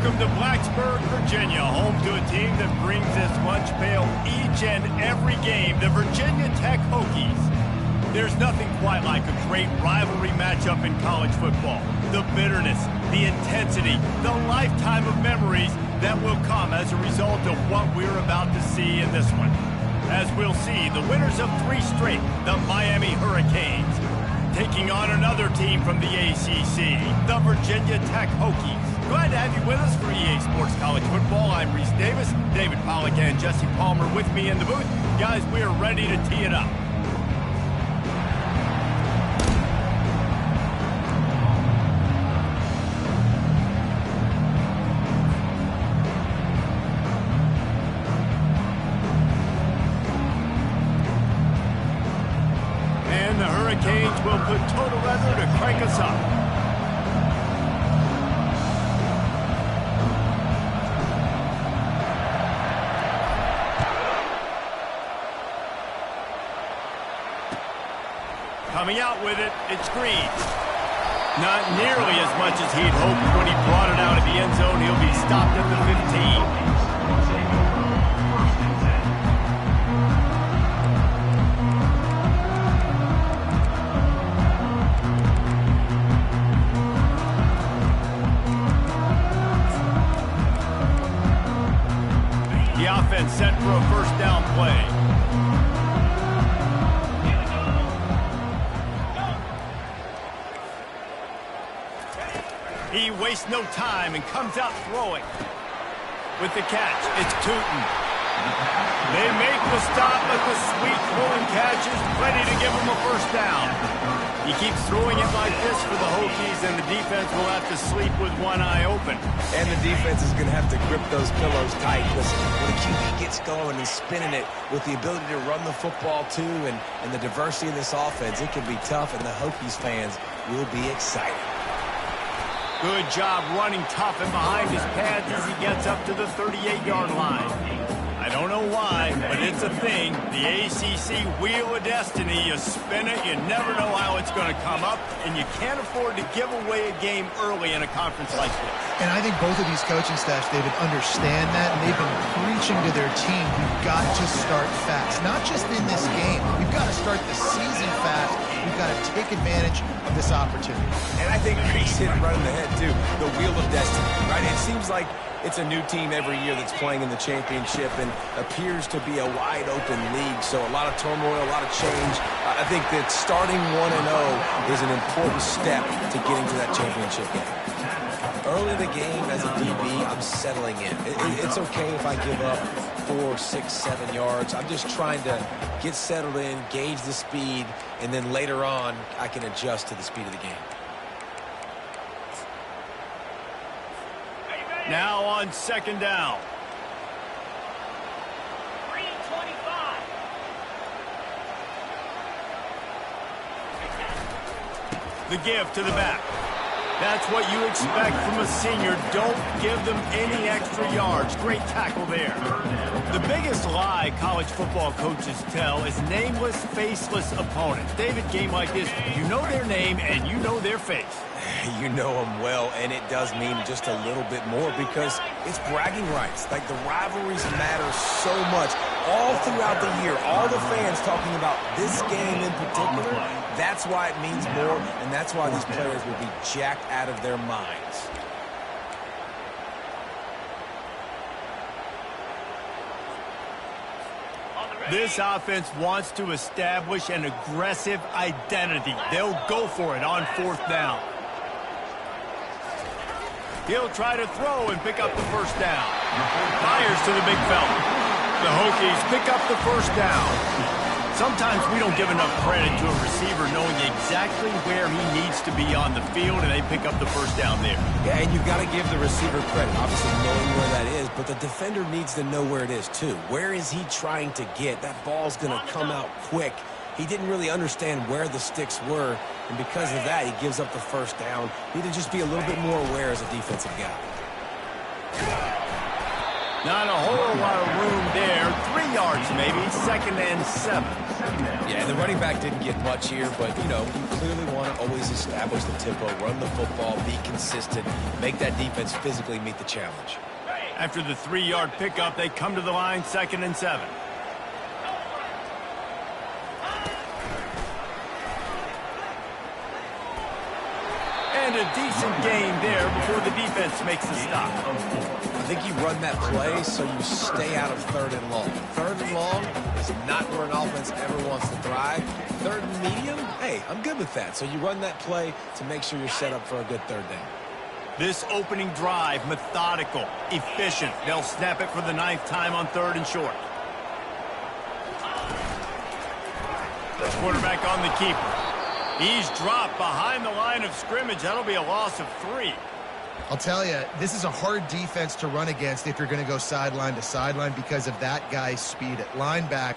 Welcome to Blacksburg, Virginia, home to a team that brings this lunch pail each and every game, the Virginia Tech Hokies. There's nothing quite like a great rivalry matchup in college football. The bitterness, the intensity, the lifetime of memories that will come as a result of what we're about to see in this one. As we'll see, the winners of 3 straight, the Miami Hurricanes, taking on another team from the ACC, the Virginia Tech Hokies. Glad to have you with us for EA Sports College Football. I'm Reese Davis, David Pollack and Jesse Palmer with me in the booth. Guys, we are ready to tee it up. And the Hurricanes will put total weather to crank us up. Coming out with it, it's Green. Not nearly as much as he'd hoped when he brought it out of the end zone. He'll be stopped at the 15. The offense set for a first down play. He wastes no time and comes out throwing. With the catch, it's Tootin. They make the stop, but the sweet throwing catch is ready to give him a first down. He keeps throwing it like this for the Hokies, and the defense will have to sleep with one eye open. And the defense is going to have to grip those pillows tight. Listen, when the QB gets going and spinning it with the ability to run the football too and the diversity of this offense, it can be tough, and the Hokies fans will be excited. Good job running tough and behind his pads as he gets up to the 38-yard line. I don't know why, but it's a thing. The ACC Wheel of Destiny, you spin it, you never know how it's going to come up, and you can't afford to give away a game early in a conference like this. And I think both of these coaching staffs, David, understand that, and they've been preaching to their team, we've got to start fast. Not just in this game. We've got to start the season fast. We've got to take advantage of this opportunity. And I think Reese hit it right in the head, too. The Wheel of Destiny, right? It seems like it's a new team every year that's playing in the championship and appears to be a wide-open league. So a lot of turmoil, a lot of change. I think that starting 1-0 is an important step to getting to that championship game. Early in the game, as a DB, I'm settling in. It's okay if I give up 4, 6, 7 yards. I'm just trying to get settled in, gauge the speed, and then later on, I can adjust to the speed of the game. Now on second down. 3:25. The give to the back. That's what you expect from a senior. Don't give them any extra yards. Great tackle there. The biggest lie college football coaches tell is nameless, faceless opponents. David, game like this, you know their name and you know their face. You know them well, and it does mean just a little bit more because it's bragging rights. Like, the rivalries matter so much all throughout the year. All the fans talking about this game in particular, that's why it means more, and that's why these players will be jacked out of their minds. This offense wants to establish an aggressive identity. They'll go for it on fourth down. He'll try to throw and pick up the first down. Fires to the big fella. The Hokies pick up the first down. Sometimes we don't give enough credit to a receiver knowing exactly where he needs to be on the field, and they pick up the first down there. Yeah, and you've got to give the receiver credit, obviously knowing where that is, but the defender needs to know where it is too. Where is he trying to get? That ball's going to come out quick. He didn't really understand where the sticks were, and because of that, he gives up the first down. Need to just be a little bit more aware as a defensive guy. Not a whole lot of room there. 3 yards maybe, 2nd and 7. Yeah, the running back didn't get much here, but, you clearly want to always establish the tempo, run the football, be consistent, make that defense physically meet the challenge. After the 3-yard pickup, they come to the line, 2nd and 7. And a decent gain there before the defense makes a stop. I think you run that play so you stay out of 3rd and long. 3rd and long is not where an offense ever wants to thrive. 3rd and medium, hey, I'm good with that. So you run that play to make sure you're set up for a good 3rd down. This opening drive, methodical, efficient. They'll snap it for the 9th time on 3rd and short. The quarterback on the keeper. He's dropped behind the line of scrimmage. That'll be a loss of 3. I'll tell you, this is a hard defense to run against if you're going to go sideline to sideline because of that guy's speed at linebacker.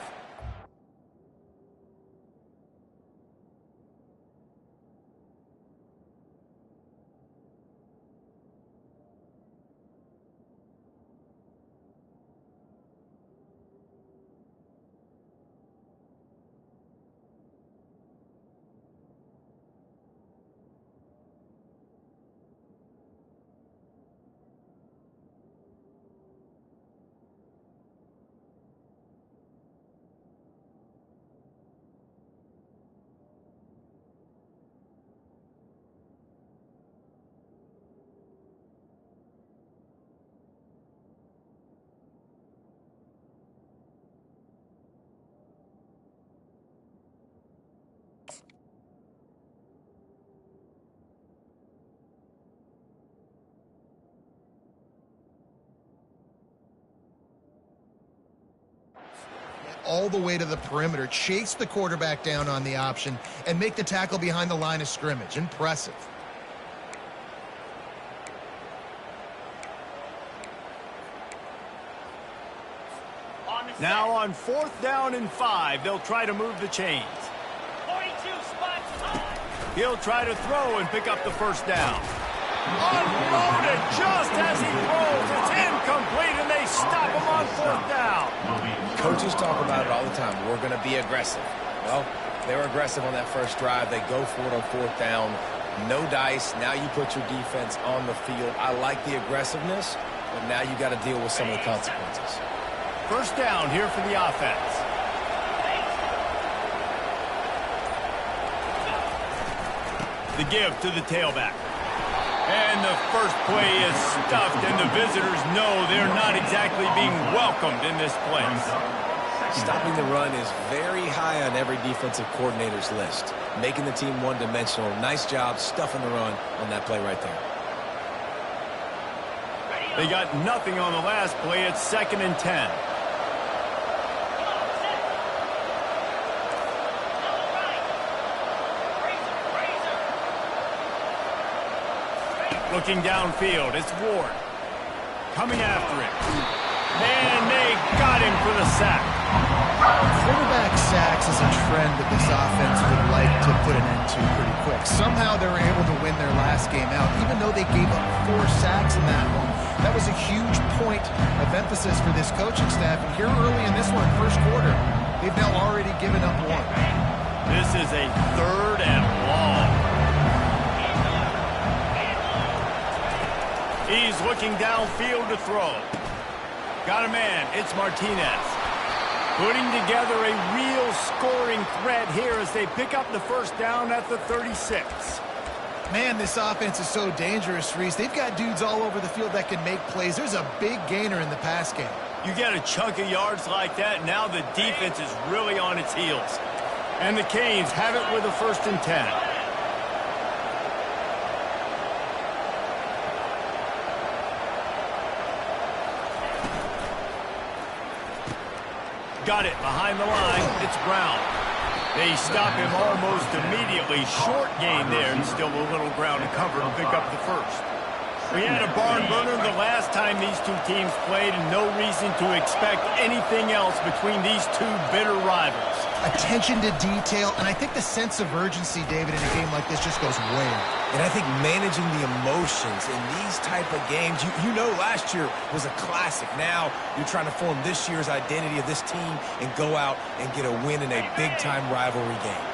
All the way to the perimeter, chase the quarterback down on the option, and make the tackle behind the line of scrimmage. Impressive. Now on 4th down and 5, they'll try to move the chains. 42 spots on. He'll try to throw and pick up the 1st down. Unloaded just as he throws. It's incomplete, and they stop him on 4th down. Coaches talk about it all the time. We're going to be aggressive. Well, they were aggressive on that first drive. They go for it on 4th down. No dice. Now you put your defense on the field. I like the aggressiveness, but now you got to deal with some of the consequences. 1st down here for the offense. The give to the tailback. And the first play is stuffed, and the visitors know they're not exactly being welcomed in this place. Stopping the run is very high on every defensive coordinator's list. Making the team one-dimensional. Nice job stuffing the run on that play right there. They got nothing on the last play. It's 2nd and 10. Looking downfield, it's Ward. Coming after it. And they got him for the sack. Quarterback sacks is a trend that this offense would like to put an end to pretty quick. Somehow they were able to win their last game out, even though they gave up 4 sacks in that one. That was a huge point of emphasis for this coaching staff. And here early in this one, 1st quarter, they've now already given up 1. This is a 3rd and long. He's looking downfield to throw. Got a man. It's Martinez. Putting together a real scoring threat here as they pick up the 1st down at the 36. Man, this offense is so dangerous, Reese. They've got dudes all over the field that can make plays. There's a big gainer in the pass game. You get a chunk of yards like that, now the defense is really on its heels. And the Canes have it with a 1st and 10. Got it behind the line. It's Brown. They stop him almost immediately. Short gain there, and still a little ground to cover to pick up the 1st. We had a barn burner the last time these two teams played, and no reason to expect anything else between these two bitter rivals. attention to detail, and I think the sense of urgency, David, in a game like this just goes way up. And I think managing the emotions in these type of games, you know last year was a classic. Now you're trying to form this year's identity of this team and go out and get a win in a big-time rivalry game.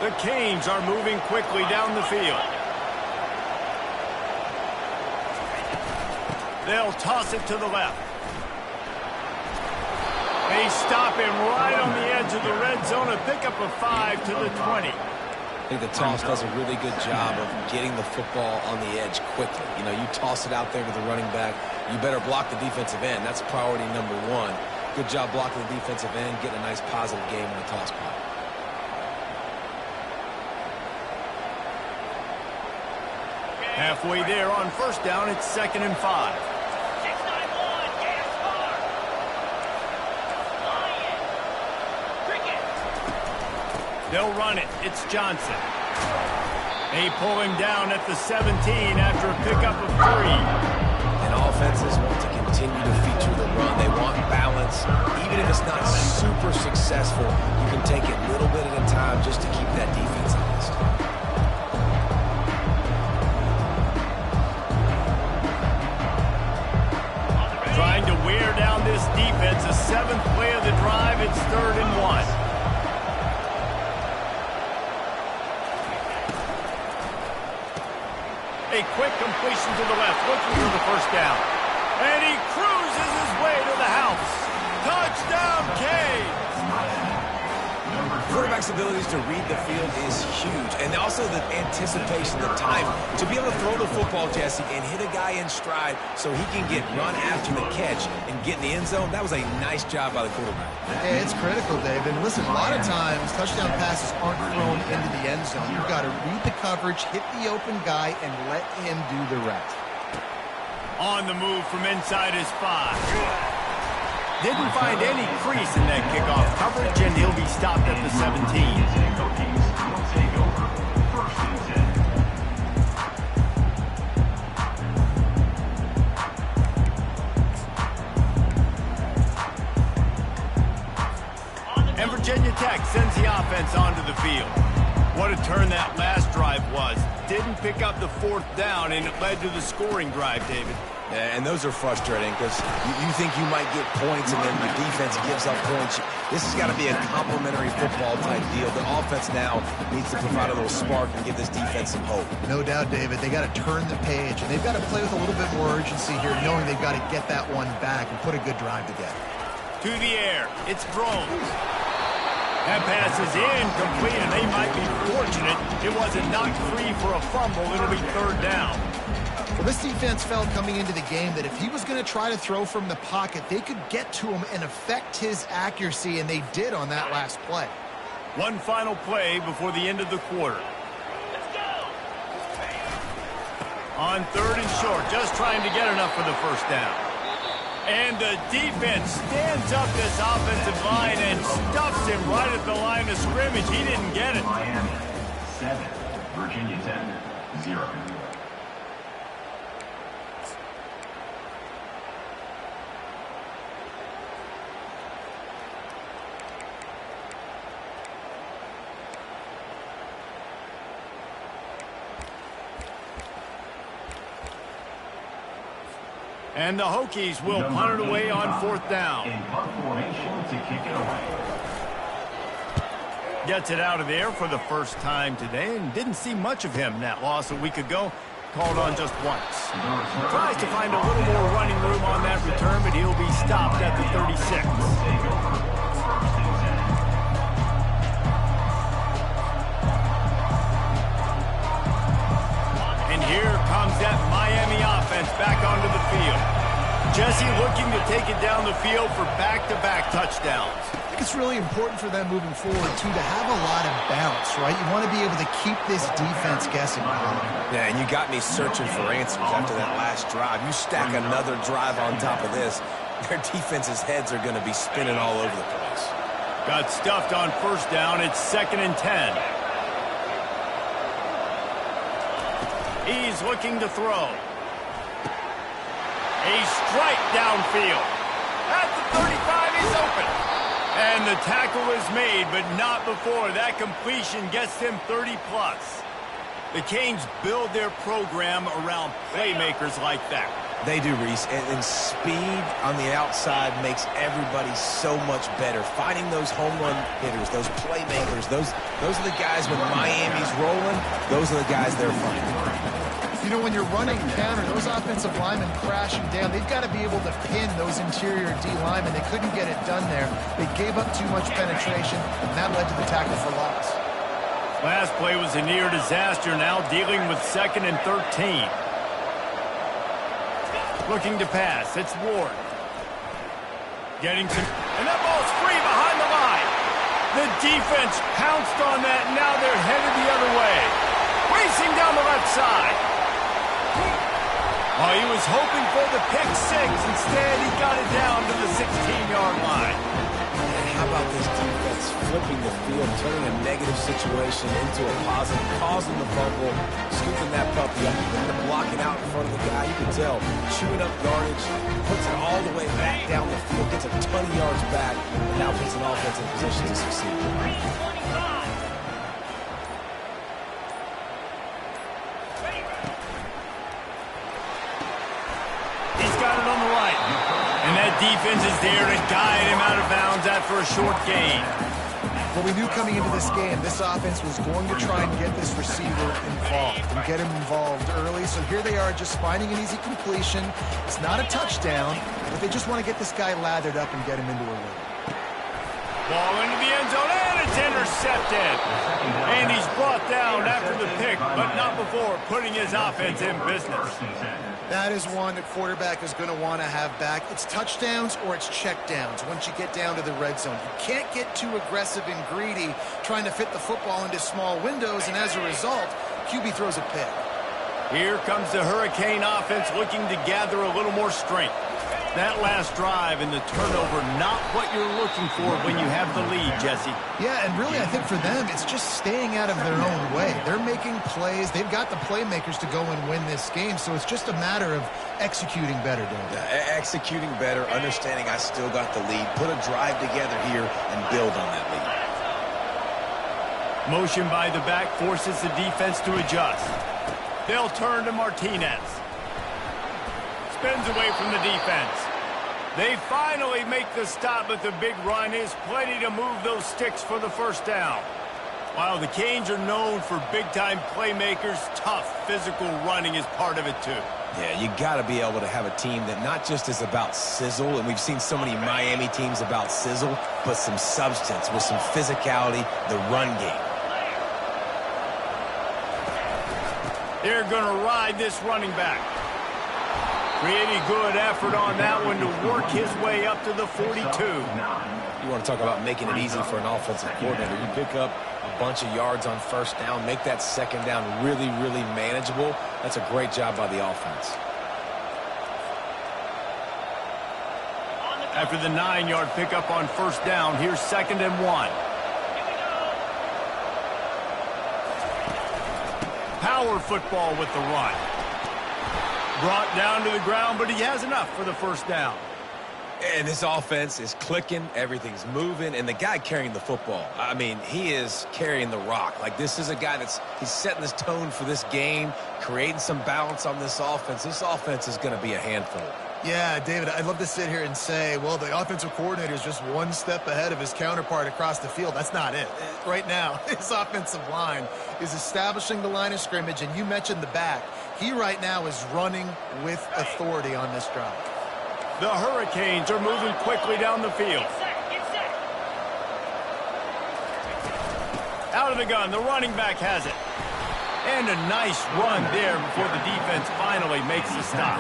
The Canes are moving quickly down the field. They'll toss it to the left. They stop him right on the edge of the red zone, a pickup of 5 to the 20. I think the toss does a really good job of getting the football on the edge quickly. You know, you toss it out there to the running back, you better block the defensive end. That's priority number one. Good job blocking the defensive end, getting a nice positive game on the toss play. Halfway there on first down, it's 2nd and 5. They'll run it. It's Johnson. They pull him down at the 17 after a pickup of 3. And offenses want to continue to feature the run. They want balance. Even if it's not super successful, you can take it little bit at a time just to keep that defense honest. Trying to wear down this defense. The 7th play of the drive. It's 3rd and 1. A quick completion to the left, looking for the first down. And he cruises his way to the house. Touchdown, Canes! Quarterback's abilities to read the field is huge. And also the anticipation, the time. To be able to throw the football, Jesse, and hit a guy in stride so he can get run after the catch and get in the end zone, that was a nice job by the quarterback. Yeah, it's critical, Dave. And listen, a lot of times touchdown passes aren't thrown into the end zone. You've got to read the coverage, hit the open guy, and let him do the rest. On the move from inside his 5. Didn't find any crease in that kickoff coverage, and he'll be stopped at the 17. And Virginia Tech sends the offense onto the field. What a turn that last drive was. Didn't pick up the 4th down, and it led to the scoring drive, David. Yeah, and those are frustrating because you think you might get points and then the defense gives up points. This has got to be a complimentary football type deal. The offense now needs to provide a little spark and give this defense some hope. No doubt, David. They got to turn the page, and they've got to play with a little bit more urgency here, knowing they've got to get that one back and put a good drive together. To the air. It's Drones. That pass is incomplete, and they might be fortunate it wasn't knocked free for a fumble. It'll be 3rd down. Well, this defense felt coming into the game that if he was going to try to throw from the pocket, they could get to him and affect his accuracy, and they did on that last play. One final play before the end of the quarter. On 3rd and short, just trying to get enough for the first down. And the defense stands up this offensive line and stuffs him right at the line of scrimmage. He didn't get it. Miami 7, Virginia Tech 0. And the Hokies will punt it away on 4th down. In punt formation to kick it away. Gets it out of there for the first time today, and didn't see much of him in that loss a week ago. Called on just once. Tries to find a little more running room on that return, but he'll be stopped at the 36. And here comes that Miami offense back onto the field. Jesse looking to take it down the field for back-to-back touchdowns. I think it's really important for them moving forward, too, to have a lot of bounce, right? You want to be able to keep this defense guessing. Yeah, and you got me searching for answers after that last drive. You stack another drive on top of this, their defense's heads are going to be spinning all over the place. Got stuffed on first down. It's 2nd and 10. He's looking to throw. A strike downfield. At the 35, he's open. And the tackle is made, but not before that completion gets them 30+. The Canes build their program around playmakers like that. They do, Reese, and speed on the outside makes everybody so much better. Finding those home run hitters, those playmakers, those are the guys when Miami's rolling, those are the guys they're finding. You know, when you're running counter, those offensive linemen crashing down, they've got to be able to pin those interior D linemen. They couldn't get it done there. They gave up too much penetration, and that led to the tackle for loss. Last play was a near disaster, now dealing with 2nd and 13. Looking to pass, it's Ward. Getting some, and that ball's free behind the line. The defense pounced on that, and now they're headed the other way. Racing down the left side. Oh, he was hoping for the pick six. Instead, he got it down to the 16-yard line. And how about this defense flipping the field, turning a negative situation into a positive, causing the fumble, scooping that puppy up, and then blocking out in front of the guy. You can tell, chewing up yardage, puts it all the way back down the field, gets a ton of yards back, and now puts an offense in position to succeed. He's got it on the right. And that defense is there to guide him out of bounds after a short gain. Well, we knew coming into this game, this offense was going to try and get this receiver involved and get him involved early. So here they are just finding an easy completion. It's not a touchdown, but they just want to get this guy lathered up and get him into a rhythm. Ball into the end zone, and it's intercepted. And he's brought down after the pick, but not before putting his offense in business. That is one the quarterback is going to want to have back. It's touchdowns or it's checkdowns once you get down to the red zone. You can't get too aggressive and greedy trying to fit the football into small windows, and as a result, QB throws a pick. Here comes the Hurricane offense looking to gather a little more strength. That last drive and the turnover, not what you're looking for when you have the lead, Jesse. Yeah, and really I think for them, it's just staying out of their own way. They're making plays. They've got the playmakers to go and win this game, so it's just a matter of executing better, Dave. Yeah, executing better, understanding I still got the lead, put a drive together here and build on that lead. Motion by the back forces the defense to adjust. They'll turn to Martinez. Spins away from the defense. They finally make the stop, but the big run is plenty to move those sticks for the first down. While the Canes are known for big-time playmakers, tough physical running is part of it too. Yeah, you got to be able to have a team that not just is about sizzle, and we've seen so many Miami teams about sizzle, but some substance with some physicality, the run game. They're going to ride this running back. Pretty good effort on that one to work his way up to the 42. You want to talk about making it easy for an offensive coordinator. You pick up a bunch of yards on first down, make that second down really, really manageable. That's a great job by the offense. After the 9-yard pickup on first down, here's 2nd and 1. Power football with the run. Brought down to the ground, but he has enough for the first down. And this offense is clicking, everything's moving, and the guy carrying the football, I mean, he is carrying the rock. Like, this is a guy he's setting this tone for this game, creating some balance on this offense. This offense is going to be a handful. Yeah, David, I'd love to sit here and say, well, the offensive coordinator is just one step ahead of his counterpart across the field. That's not it. Right now, his offensive line is establishing the line of scrimmage, and you mentioned the back. He right now is running with authority on this drive. The Hurricanes are moving quickly down the field. Out of the gun, the running back has it. And a nice run there before the defense finally makes the stop.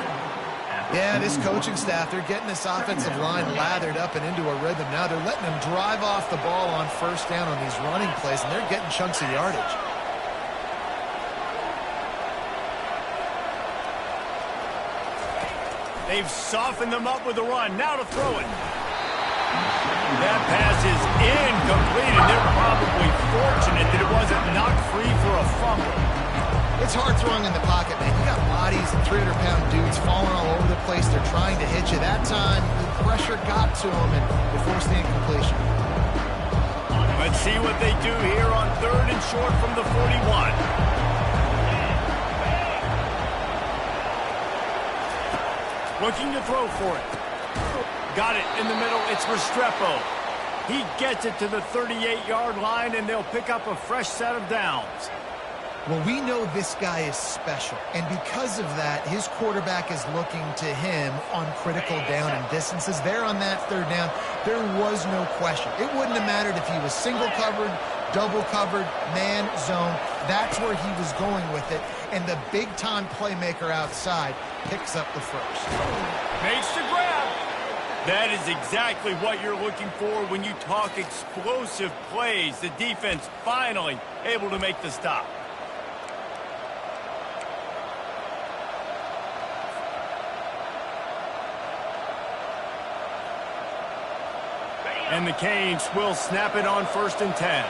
Yeah, this coaching staff, they're getting this offensive line lathered up and into a rhythm. Now they're letting them drive off the ball on first down on these running plays, and they're getting chunks of yardage. They've softened them up with the run. Now to throw it. That pass is incomplete, and they're probably fortunate that it wasn't knocked free for a fumble. It's hard throwing in the pocket, man. You got bodies and 300-pound dudes falling all over the place. They're trying to hit you. That time, the pressure got to them, and they forced the incompletion. Let's see what they do here on 3rd and short from the 41. Looking to throw for it. Got it in the middle. It's Restrepo. He gets it to the 38-yard line, and they'll pick up a fresh set of downs. Well, we know this guy is special, and because of that, his quarterback is looking to him on critical down and distances. There on that 3rd down, there was no question. It wouldn't have mattered if he was single covered, double covered, man, zone. That's where he was going with it, and the big-time playmaker outside picks up the first. Makes the grab. That is exactly what you're looking for when you talk explosive plays. The defense finally able to make the stop. And the Canes will snap it on 1st and 10.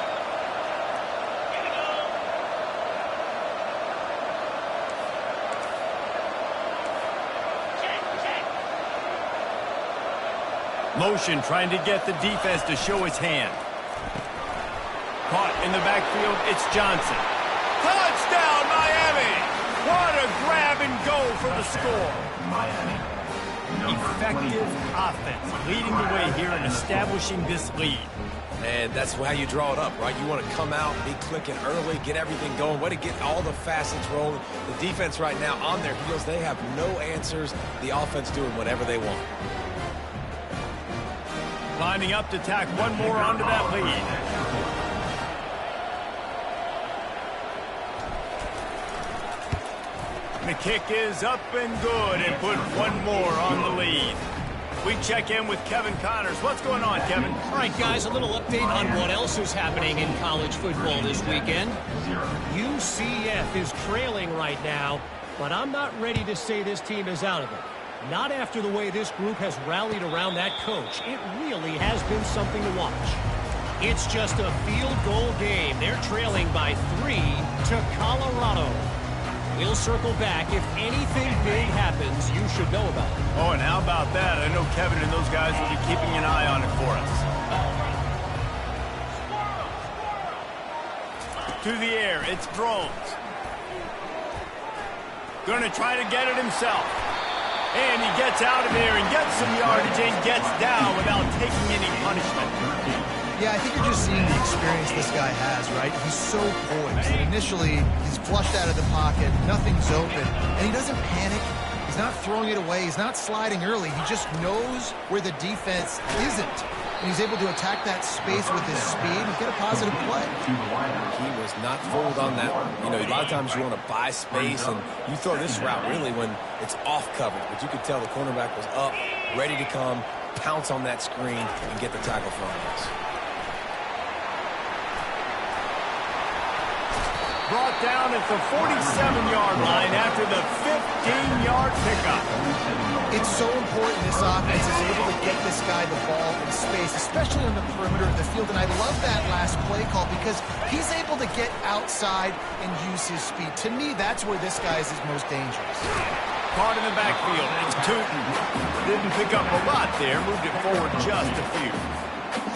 Motion trying to get the defense to show his hand. Caught in the backfield, it's Johnson. Touchdown, Miami! What a grab and go for the score. Miami. Effective offense leading the way here and establishing this lead. And that's how you draw it up, right? You want to come out, be clicking early, get everything going, way to get all the facets rolling. The defense right now on their heels, they have no answers. The offense doing whatever they want. Lining up to tack one more onto that lead. The kick is up and good and put one more on the lead. We check in with Kevin Connors. What's going on, Kevin? All right, guys, a little update on what else is happening in college football this weekend. UCF is trailing right now, but I'm not ready to say this team is out of it. Not after the way this group has rallied around that coach. It really has been something to watch. It's just a field goal game. They're trailing by 3 to Colorado. We'll circle back. If anything big happens, you should know about it. Oh, and how about that? I know Kevin and those guys will be keeping an eye on it for us. To the air, it's Drones. Gonna try to get it himself. And he gets out of there and gets some yardage and gets down without taking any punishment. Yeah, I think you're just seeing the experience this guy has, right? He's so poised. Initially, he's flushed out of the pocket, nothing's open, and he doesn't panic. He's not throwing it away. He's not sliding early. He just knows where the defense isn't. And he's able to attack that space with his speed and get a positive play. He was not fooled on that one. You know, a lot of times you want to buy space, and you throw this route really when it's off coverage. But you could tell the cornerback was up, ready to come, pounce on that screen, and get the tackle for us. Brought down at the 47-yard line after the 15-yard pickup. It's so important this offense is able to get this guy the ball in space, especially on the perimeter of the field. And I love that last play call because he's able to get outside and use his speed. To me, that's where this guy is his most dangerous. Caught in the backfield. It's Tootin. Didn't pick up a lot there. Moved it forward just a few.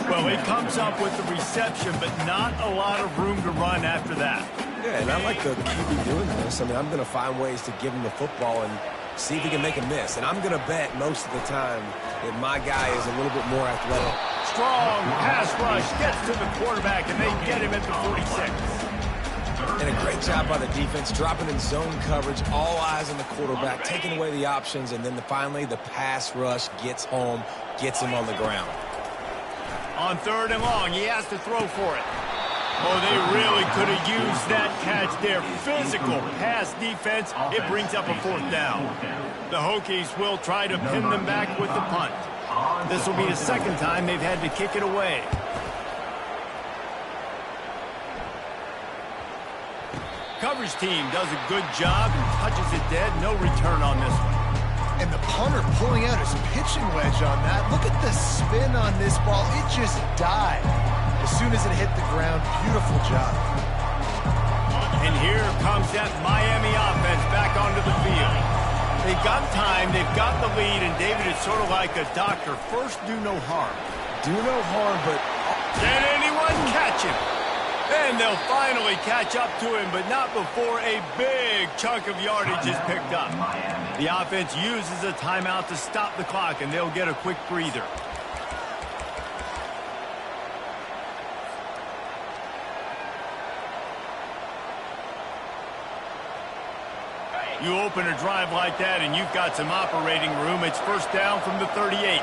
Well, he comes up with the reception, but not a lot of room to run after that. Yeah, and I like the QB doing this. I mean, I'm going to find ways to give him the football and see if he can make a miss. And I'm going to bet most of the time that my guy is a little bit more athletic. Strong pass rush gets to the quarterback, and they get him at the 46. And a great job by the defense, dropping in zone coverage, all eyes on the quarterback, taking away the options, and then finally the pass rush gets home, gets him on the ground. On 3rd and long, he has to throw for it. Oh, they really could have used that catch there. Physical pass defense. It brings up a 4th down. The Hokies will try to pin them back with the punt. This will be the second time they've had to kick it away. Coverage team does a good job and touches it dead. No return on this one. And the punter pulling out his pitching wedge on that. Look at the spin on this ball. It just died as soon as it hit the ground. Beautiful job. And here comes that Miami offense back onto the field. They've got time, they've got the lead, and David is sort of like a doctor. First, do no harm. Do no harm, but... Can anyone catch him. And they'll finally catch up to him, but not before a big chunk of yardage is picked up. The offense uses a timeout to stop the clock, and they'll get a quick breather. You open a drive like that, and you've got some operating room. It's first down from the 38.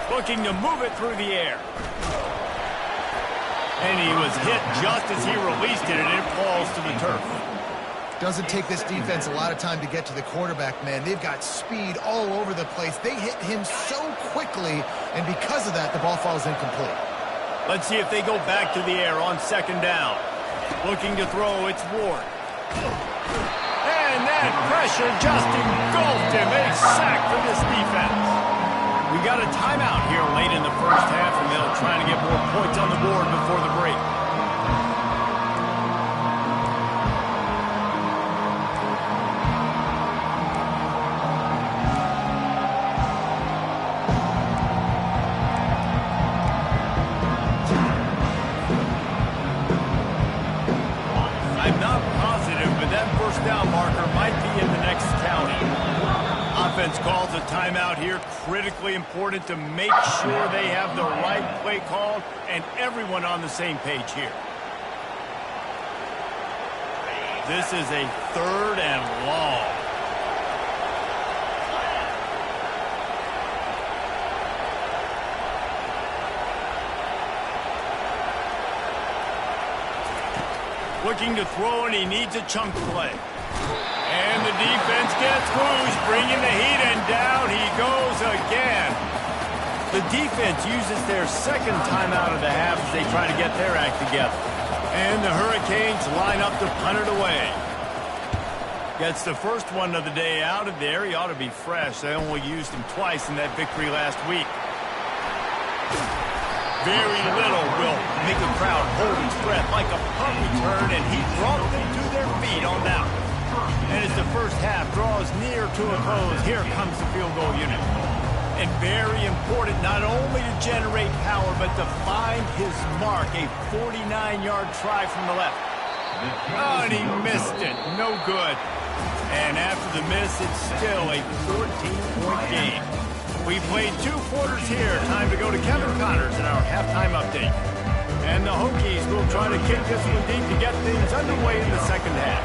Looking to move it through the air. And he was hit just as he released it, and it falls to the turf. Doesn't take this defense a lot of time to get to the quarterback, man. They've got speed all over the place. They hit him so quickly, and because of that, the ball falls incomplete. Let's see if they go back to the air on second down. Looking to throw, it's Ward. And that pressure just engulfed him. A sack for this defense. We got a timeout here late in the first half, and they'll try to get more points on the board before the break. I'm not positive, but that first down marker might be in the next county. Offense calls a timeout here. Critically important to make sure they have the right play called and everyone on the same page here. This is a third and long. Looking to throw, and he needs a chunk play. And the defense gets loose, bringing the heat, and down he goes again. The defense uses their second timeout of the half as they try to get their act together. And the Hurricanes line up to punt it away. Gets the first one of the day out of there. He ought to be fresh. They only used him twice in that victory last week. Very little will make a crowd hold its breath like a punt return, and he brought them to their feet on that one. And as the first half draws near to a close, here comes the field goal unit. And very important not only to generate power, but to find his mark, a 49-yard try from the left. Oh, and he missed it. No good. And after the miss, it's still a 14-point game. We played 2 quarters here. Time to go to Kevin Connors in our halftime update. And the Hokies will try to kick this one deep to get things underway in the second half.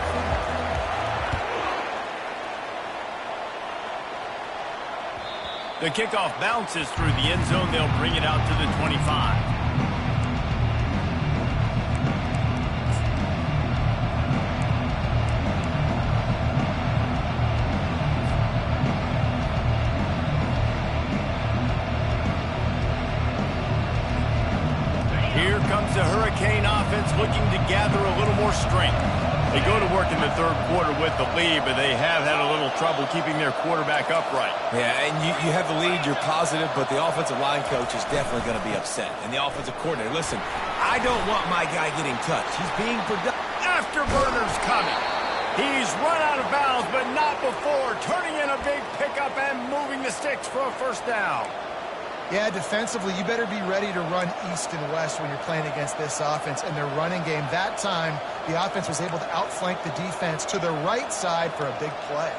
The kickoff bounces through the end zone. They'll bring it out to the 25. Here comes the Hurricane offense looking to gather a little more strength. They go to work in the third quarter with the lead, but they have had a little trouble keeping their quarterback upright. Yeah, and you have the lead, you're positive, but the offensive line coach is definitely going to be upset. And the offensive coordinator, listen, I don't want my guy getting touched. He's being productive. Afterburner's coming. He's run out of bounds, but not before turning in a big pickup and moving the sticks for a first down. Yeah, defensively, you better be ready to run east and west when you're playing against this offense and their running game. That time, the offense was able to outflank the defense to the right side for a big play.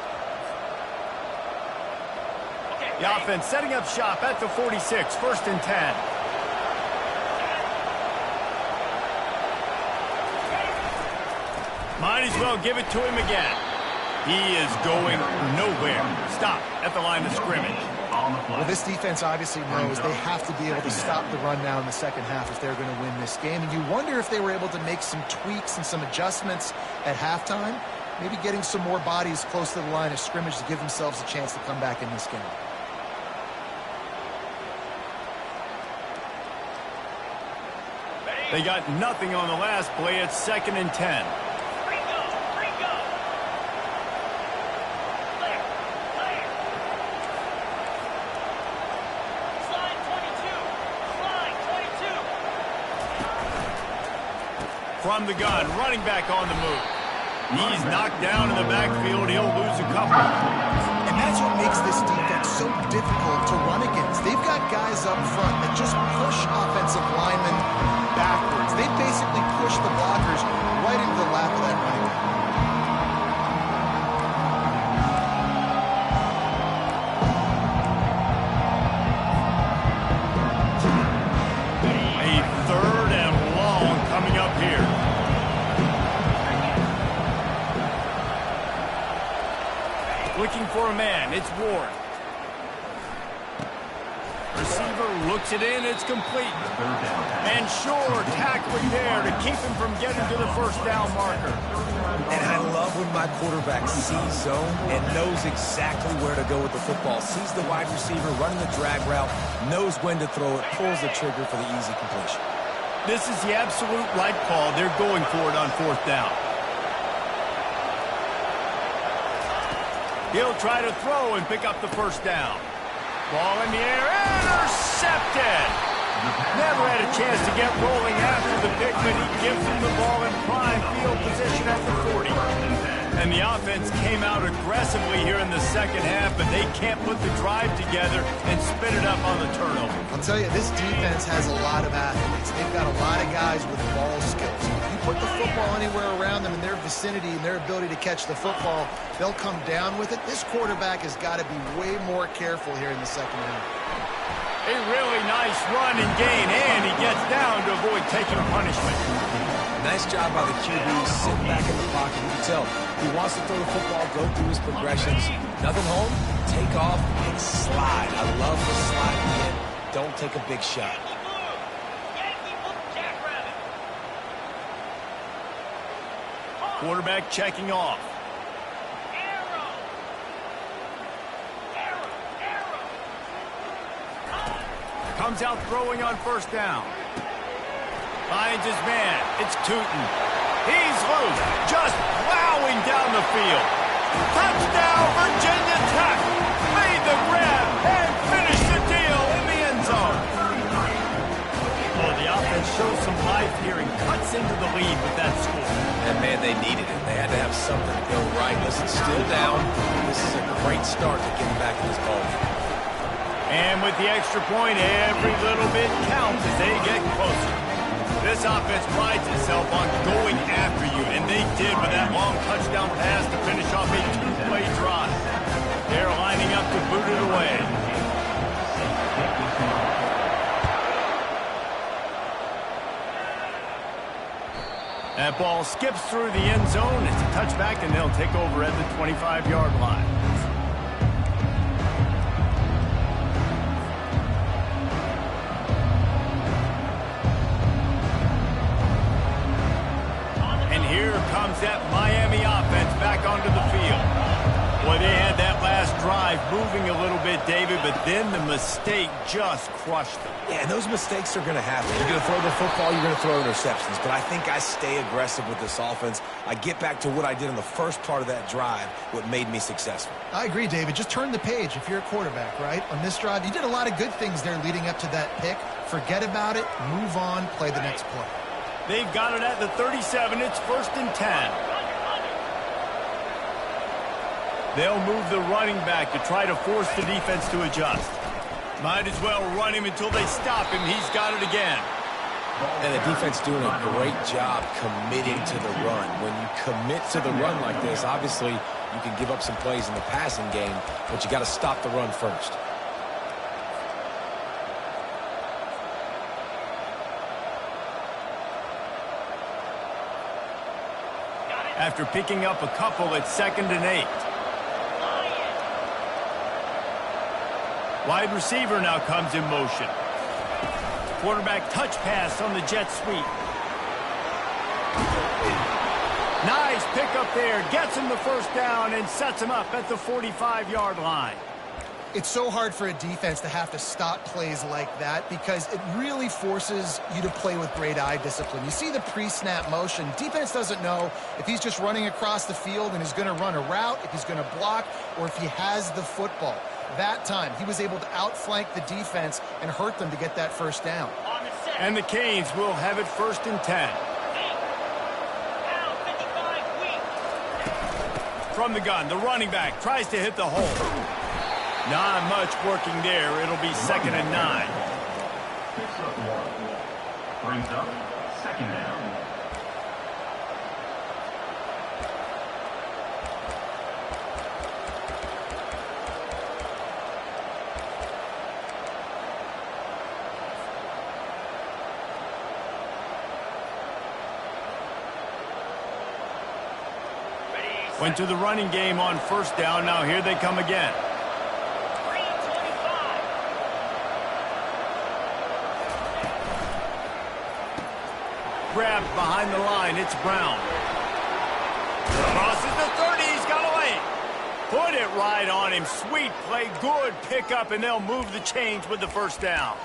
The offense setting up shop at the 46, first and 10. Might as well give it to him again. He is going nowhere. Stop at the line of scrimmage. Well, this defense obviously knows they have to be able to stop the run now in the second half if they're going to win this game. And you wonder if they were able to make some tweaks and some adjustments at halftime, maybe getting some more bodies close to the line of scrimmage to give themselves a chance to come back in this game. They got nothing on the last play. It's second and 10. From the gun, running back on the move. He's knocked down in the backfield. He'll lose a couple. And That's what makes this defense so difficult to run against. They've got guys up front that just push offensive linemen backwards. They basically push the blockers right into the lap of that running back. A 3rd and long coming up here. Looking for a man. It's Ward. Receiver looks it in. It's complete. And sure, tackling there to keep him from getting to the first down marker. And I love when my quarterback sees zone and knows exactly where to go with the football. Sees the wide receiver running the drag route, knows when to throw it, pulls the trigger for the easy completion. This is the absolute right call. They're going for it on 4th down. He'll try to throw and pick up the first down. Ball in the air, intercepted! Never had a chance to get rolling after the pick, but he gives him the ball in prime field position at the 40. And the offense came out aggressively here in the second half, but they can't put the drive together and spin it up on the turnover. I'll tell you, this defense has a lot of athletes. They've got a lot of guys with ball skills. You put the football anywhere around them in their vicinity and their ability to catch the football, they'll come down with it. This quarterback has got to be way more careful here in the second half. A really nice run and gain, and he gets down to avoid taking punishment. Nice job by the QB, sitting back in the pocket. You can tell he wants to throw the football, go through his progressions. Nothing home, take off, and slide. I love the slide at the end. Don't take a big shot. Quarterback checking off. Comes out throwing on 1st down. Finds his man. It's Tootin. He's loose. Just plowing down the field. Touchdown, Virginia Tech. Made the grab and finished the deal in the end zone. Oh, the offense shows some life here and cuts into the lead with that score. And, man, they needed it. They had to have something to go right. Listen, still down. This is a great start to getting back in this ball game. And with the extra point, every little bit counts as they get closer. This offense prides itself on going after you, and they did with that long touchdown pass to finish off a 2-play drive. They're lining up to boot it away. That ball skips through the end zone. It's a touchback, and they'll take over at the 25-yard line. Comes that Miami offense back onto the field. Boy, they had that last drive moving a little bit, David, but then the mistake just crushed them. Yeah, and those mistakes are going to happen. You're going to throw the football, you're going to throw interceptions. But I think I stay aggressive with this offense. I get back to what I did in the first part of that drive, what made me successful. I agree, David. Just turn the page if you're a quarterback, right? On this drive, you did a lot of good things there leading up to that pick. Forget about it, move on, play the next play. They've got it at the 37. It's 1st and 10. They'll move the running back to try to force the defense to adjust. Might as well run him until they stop him. He's got it again. And the defense doing a great job committing to the run. When you commit to the run like this, obviously you can give up some plays in the passing game, but you got to stop the run first. After picking up a couple, it's 2nd and 8. Wide receiver now comes in motion. Quarterback touch pass on the jet sweep. Nice pickup there. Gets him the first down and sets him up at the 45-yard line. It's so hard for a defense to have to stop plays like that because it really forces you to play with great eye discipline. You see the pre-snap motion. Defense doesn't know if he's just running across the field and is going to run a route, if he's going to block, or if he has the football. That time, he was able to outflank the defense and hurt them to get that first down. And the Canes will have it 1st and 10. From the gun, the running back tries to hit the hole. Not much working there. It'll be 2nd and 9. Picks up 1. Brings up 2nd down. Went to the running game on 1st down. Now here they come again. 3:25. Grabbed behind the line. It's Brown. Crosses the 30. He's got away. Put it right on him. Sweet play. Good pickup, and they'll move the chains with the 1st down.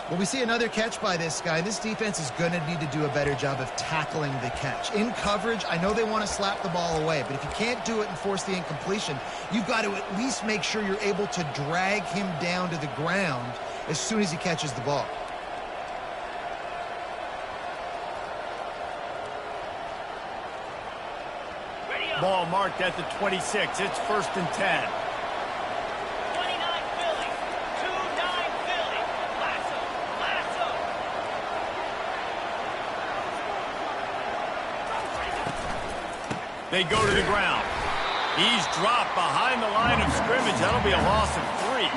Well, we see another catch by this guy. This defense is going to need to do a better job of tackling the catch. In coverage, I know they want to slap the ball away, but if you can't do it and force the incompletion, you've got to at least make sure you're able to drag him down to the ground as soon as he catches the ball. Ball marked at the 26. It's 1st and 10. 29 Philly. 2-9 Philly. Lasso. Lasso. They go to the ground. He's dropped behind the line of scrimmage. That'll be a loss of 3.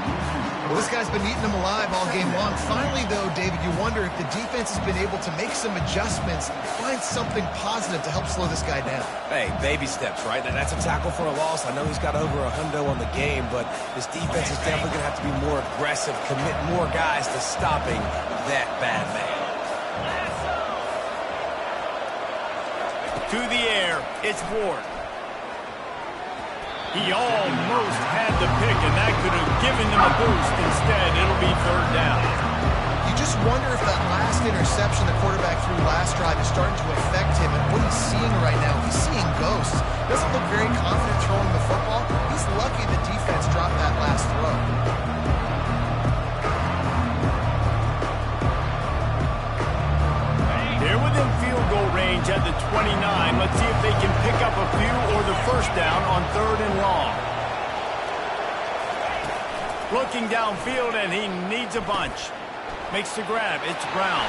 Well, this guy's been eating them alive all game long. Finally, though, David, you wonder if the defense has been able to make some adjustments and find something positive to help slow this guy down. Hey, baby steps, right? That's a tackle for a loss. I know he's got over a hundo on the game, but this defense is definitely going to have to be more aggressive, commit more guys to stopping that bad man. To the air, it's Ward. He almost had the pick, and that could have given them a boost. Instead, it'll be 3rd down. You just wonder if that last interception the quarterback threw last drive is starting to affect him and what he's seeing right now. He's seeing ghosts. Doesn't look very confident throwing the football. He's lucky the defense dropped that last throw. They're within field goal range at the 29. Let's see if they can pick up a few or the 1st down on 3rd and long. Looking downfield, and he needs a bunch. Makes the grab. It's Brown.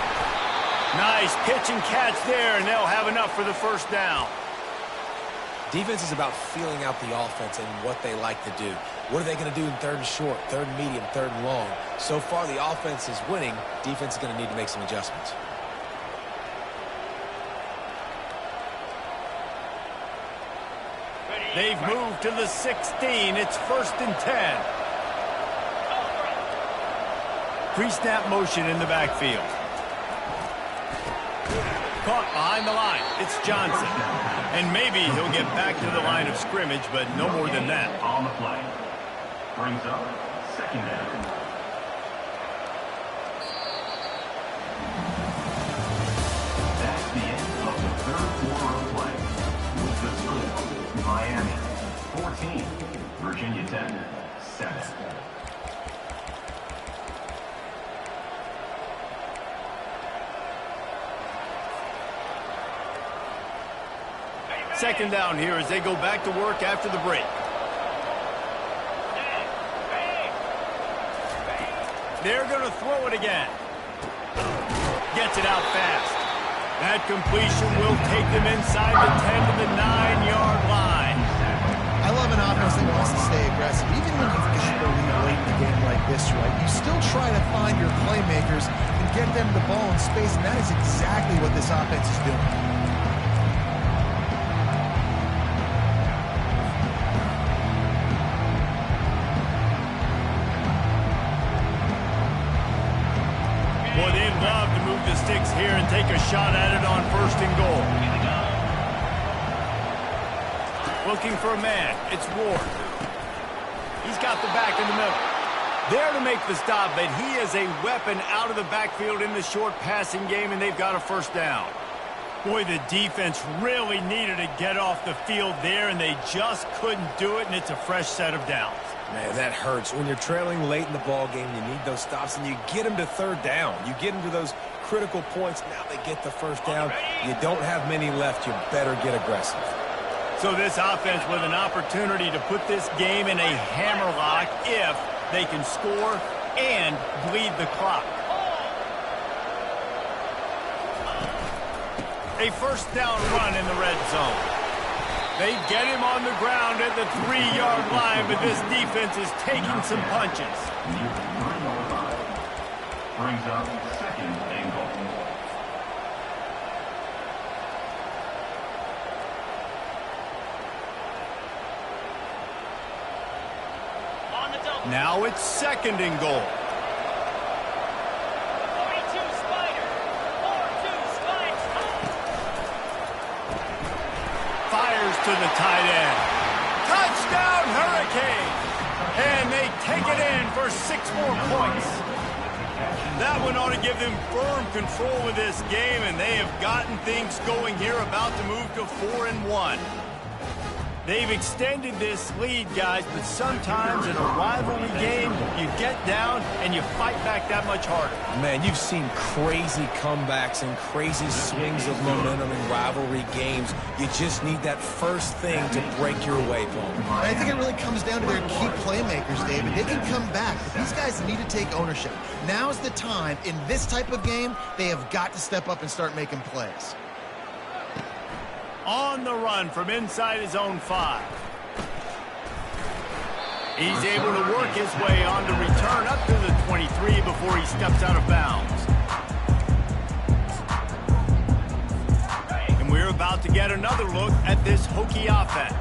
Nice pitch and catch there, and they'll have enough for the 1st down. Defense is about feeling out the offense and what they like to do. What are they going to do in 3rd and short, 3rd and medium, 3rd and long? So far, the offense is winning. Defense is going to need to make some adjustments. They've moved to the 16. It's 1st and 10. Pre-snap motion in the backfield. Caught behind the line. It's Johnson. And maybe he'll get back to the line of scrimmage, but no more than that. On the play. Brings up 2nd down. That's the end of the 3rd quarter of play. With the score, Miami 14, Virginia Tech 7. Second down here as they go back to work after the break. They're going to throw it again. Gets it out fast. That completion will take them inside the 10 to the 9-yard line. I love an offense that wants to stay aggressive. Even when you've got a lead late in a game like this, right, you still try to find your playmakers and get them the ball in space, and that is exactly what this offense is doing. Boy, they'd love to move the sticks here and take a shot at it on 1st and goal. Looking for a man. It's Ward. He's got the back in the middle. There to make the stop, but he is a weapon out of the backfield in the short passing game, and they've got a 1st down. Boy, the defense really needed to get off the field there, and they just couldn't do it, and it's a fresh set of downs. Man, that hurts. When you're trailing late in the ball game, you need those stops, and you get them to 3rd down. You get them to those critical points. Now they get the 1st down. You don't have many left. You better get aggressive. So this offense with an opportunity to put this game in a hammerlock if they can score and bleed the clock. A first down run in the red zone. They get him on the ground at the 3-yard line, but this defense is taking some punches. Brings up second and goal. Now it's second and goal. 42 Spider. 4-2 Spikes. Fires to the tight end. Touchdown, Hurricane! And they take it in for 6 more points. That one ought to give them firm control of this game, and they have gotten things going here, about to move to 4-1. They've extended this lead, guys, but sometimes in a rivalry game, you get down and you fight back that much harder. Man, you've seen crazy comebacks and crazy swings of momentum in rivalry games. You just need that first thing to break your way, Paul. I think it really comes down to their key playmakers, David. They can come back, but these guys need to take ownership. Now's the time. In this type of game, they have got to step up and start making plays. On the run from inside his own 5. He's able to work his way on to return up to the 23 before he steps out of bounds. And we're about to get another look at this Hokie offense.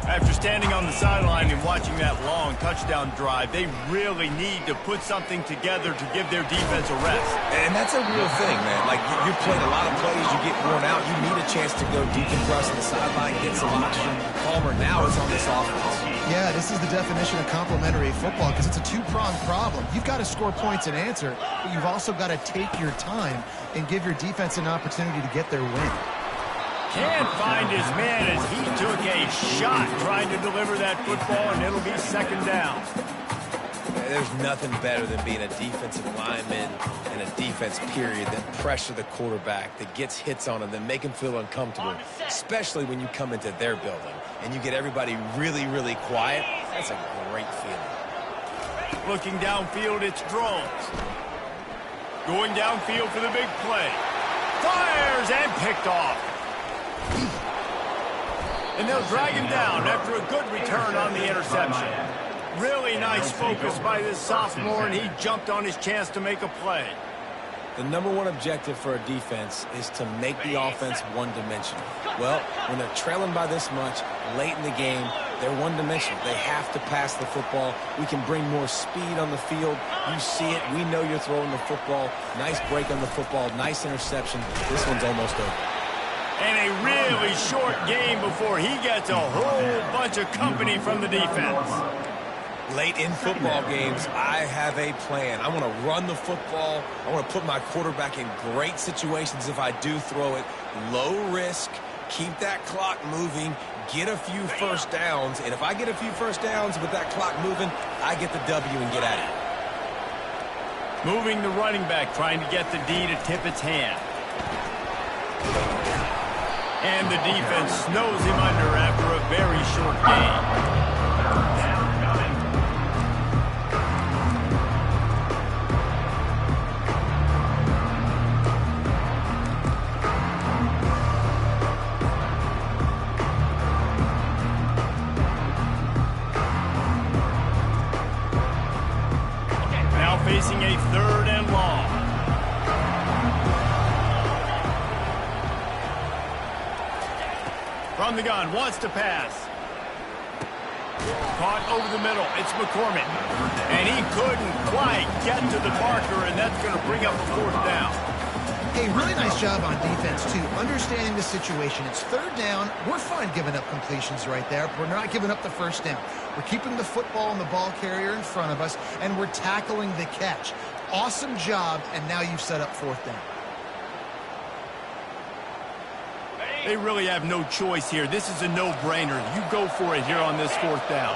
After standing on the sideline and watching that long touchdown drive, they really need to put something together to give their defense a rest. And that's a real thing, man. Like, you played a lot of plays, you get worn out, you need a chance to go decompress on the sideline, get some oxygen. Palmer now is on this offense. Yeah, this is the definition of complementary football because it's a two-pronged problem. You've got to score points and answer, but you've also got to take your time and give your defense an opportunity to get their win. Can't find his man as he took a shot trying to deliver that football, and it'll be second down. There's nothing better than being a defensive lineman and a defense period that pressure the quarterback, that gets hits on him, that make him feel uncomfortable, especially when you come into their building and you get everybody really, really quiet. That's a great feeling. Looking downfield, it's Drones. Going downfield for the big play. Fires and picked off. And they'll drag him down after a good return on the interception. Really nice focus by this sophomore, and he jumped on his chance to make a play. The #1 objective for a defense is to make the offense one-dimensional. Well, when they're trailing by this much late in the game, they're one-dimensional. They have to pass the football. We can bring more speed on the field. You see it. We know you're throwing the football. Nice break on the football. Nice interception. This one's almost over. And a really short game before he gets a whole bunch of company from the defense. Late in football games, I have a plan. I want to run the football. I want to put my quarterback in great situations if I do throw it. Low risk, keep that clock moving, get a few first downs. And if I get a few first downs with that clock moving, I get the W and get at it. Moving the running back, trying to get the D to tip its hand. And the defense snows him under after a very short game. Now facing a 3rd and long. From the gun, wants to pass. Caught over the middle. It's McCormick. And he couldn't quite get to the marker, and that's going to bring up a 4th down. Hey, really nice job on defense, too. Understanding the situation. It's 3rd down. We're fine giving up completions right there. We're not giving up the first down. We're keeping the football and the ball carrier in front of us, and we're tackling the catch. Awesome job, and now you've set up 4th down. They really have no choice here. This is a no-brainer. You go for it here on this 4th down.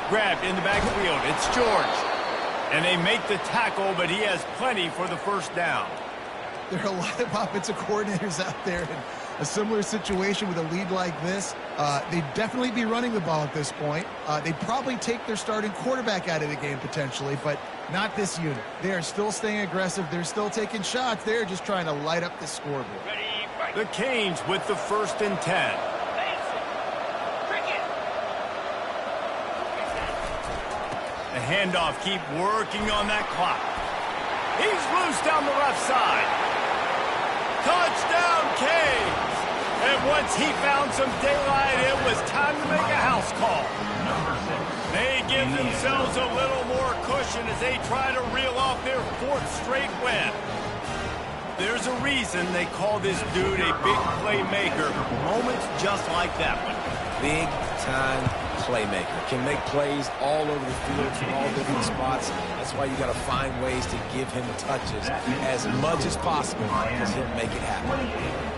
Grabbed in the backfield. It's George. And they make the tackle, but he has plenty for the first down. There are a lot of offensive coordinators out there in a similar situation with a lead like this. They'd definitely be running the ball at this point. They'd probably take their starting quarterback out of the game potentially, but not this unit. They are still staying aggressive. They're still taking shots. They're just trying to light up the scoreboard. The Canes with the 1st and 10. The handoff, keep working on that clock. He's loose down the left side. Touchdown, Canes! And once he found some daylight, it was time to make a house call. They give themselves a little more cushion as they try to reel off their 4th straight win. There's a reason they call this dude a big playmaker. Moments just like that one. Big-time playmaker. Can make plays all over the field from all different spots. That's why you got to find ways to give him touches as much as possible because he'll make it happen.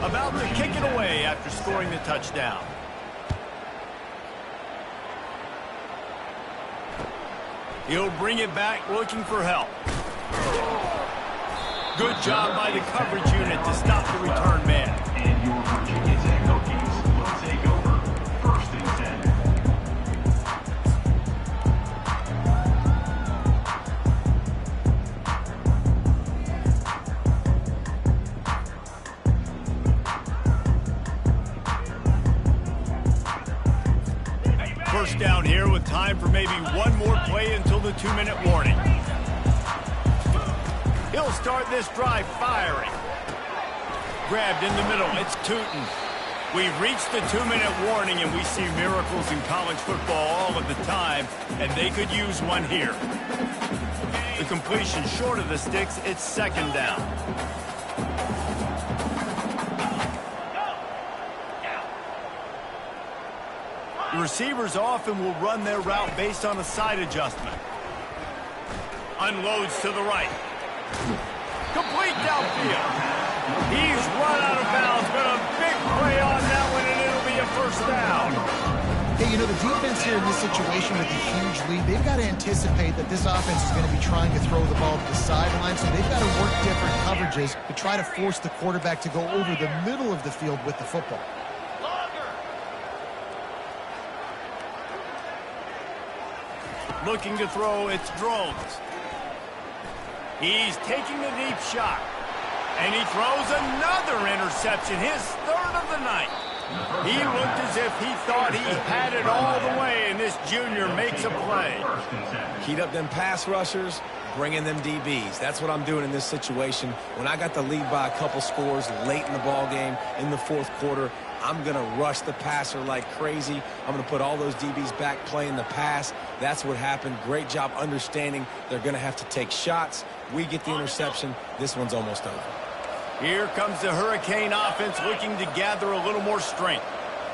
About to kick it away after scoring the touchdown. He'll bring it back looking for help. Good job by the coverage unit to stop the return man. And your Virginia Tech Hokies will take over 1st and 10. First down here with time for maybe one more play until the 2-minute warning. He'll start this drive firing. Grabbed in the middle. It's Tootin. We've reached the 2-minute warning, and we see miracles in college football all of the time, and they could use one here. The completion short of the sticks. It's 2nd down. The receivers often will run their route based on a side adjustment. Unloads to the right. Complete downfield. He's run out of bounds, but a big play on that one, and it'll be a 1st down. Hey, you know, the defense here in this situation with a huge lead, they've got to anticipate that this offense is going to be trying to throw the ball to the sideline, so they've got to work different coverages to try to force the quarterback to go over the middle of the field with the football. Looking to throw, it's Drones. He's taking the deep shot. And he throws another interception, his 3rd of the night. He looked as if he thought he had it all the way, and this junior makes a play. Heat up them pass rushers, bring in them DBs. That's what I'm doing in this situation. When I got the lead by a couple scores late in the ball game in the 4th quarter, I'm going to rush the passer like crazy. I'm going to put all those DBs back playing the pass. That's what happened. Great job understanding they're going to have to take shots. We get the interception. This one's almost over. Here comes the Hurricane offense looking to gather a little more strength.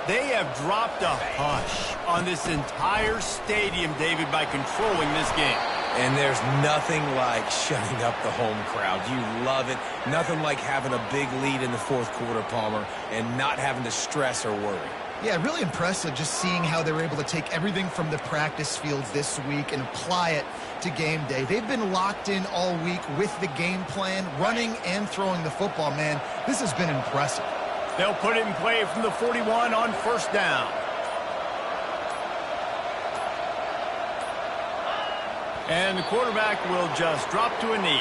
They have dropped a hush on this entire stadium, David, by controlling this game. And there's nothing like shutting up the home crowd. You love it. Nothing like having a big lead in the 4th quarter, Palmer, and not having to stress or worry. Yeah, really impressive just seeing how they were able to take everything from the practice field this week and apply it to game day. They've been locked in all week with the game plan, running and throwing the football, man. This has been impressive. They'll put it in play from the 41 on 1st down. And the quarterback will just drop to a knee.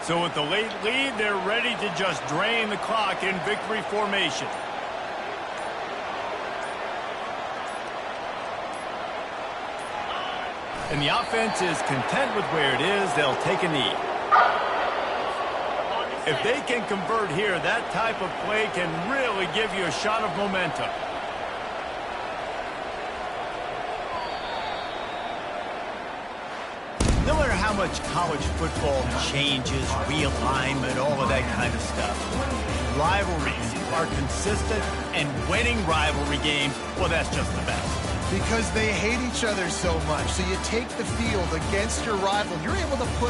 So with the late lead, they're ready to just drain the clock in victory formation. And the offense is content with where it is. They'll take a knee. If they can convert here, that type of play can really give you a shot of momentum. No matter how much college football changes, realignment, all of that kind of stuff, rivalries are consistent, and winning rivalry games, well, that's just the best. Because they hate each other so much. So you take the field against your rival. You're able to put